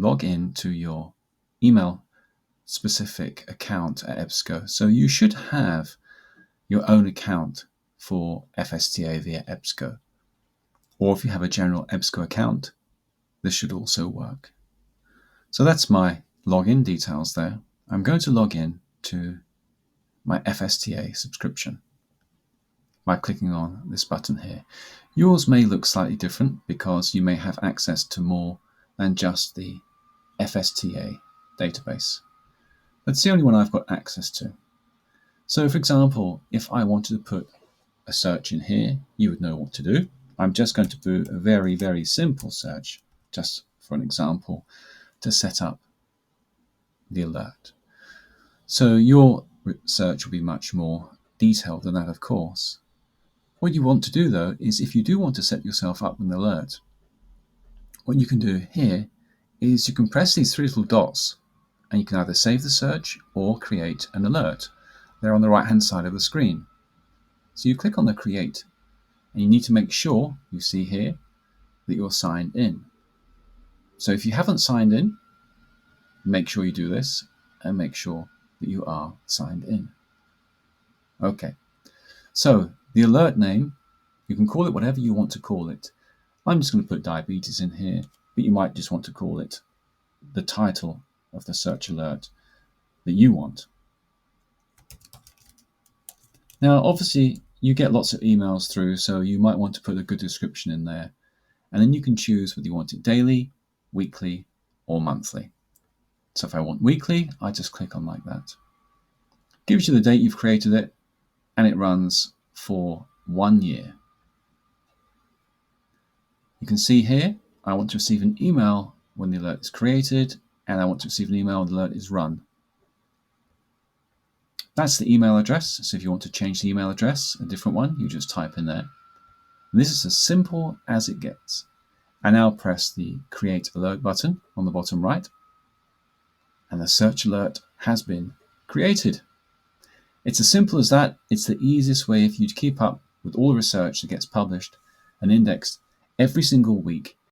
log in to your email specific account at EBSCO. So you should have your own account for FSTA via EBSCO. Or if you have a general EBSCO account, this should also work. So that's my login details there. I'm going to log in to my FSTA subscription by clicking on this button here. Yours may look slightly different because you may have access to more than just the FSTA database. That's the only one I've got access to. So for example, if I wanted to put a search in here, you would know what to do. I'm just going to do a very, very simple search, just for an example, to set up the alert. So your search will be much more detailed than that, of course. What you want to do, though, is if you do want to set yourself up with an alert, what you can do here is you can press these three little dots and you can either save the search or create an alert. They're on the right-hand side of the screen. So you click on the create and you need to make sure, you see here, that you're signed in. So if you haven't signed in, make sure you do this and make sure that you are signed in. Okay, so the alert name, you can call it whatever you want to call it. I'm just going to put diabetes in here, but you might just want to call it the title of the search alert that you want. Now, obviously, you get lots of emails through, so you might want to put a good description in there. And then you can choose whether you want it daily, weekly, or monthly. So if I want weekly, I just click on like that. Gives you the date you've created it, and it runs for 1 year. You can see here, I want to receive an email when the alert is created, and I want to receive an email when the alert is run. That's the email address. So if you want to change the email address, a different one, you just type in there. And this is as simple as it gets. I now press the Create Alert button on the bottom right, and the search alert has been created. It's as simple as that. It's the easiest way for you to keep up with all the research that gets published and indexed every single week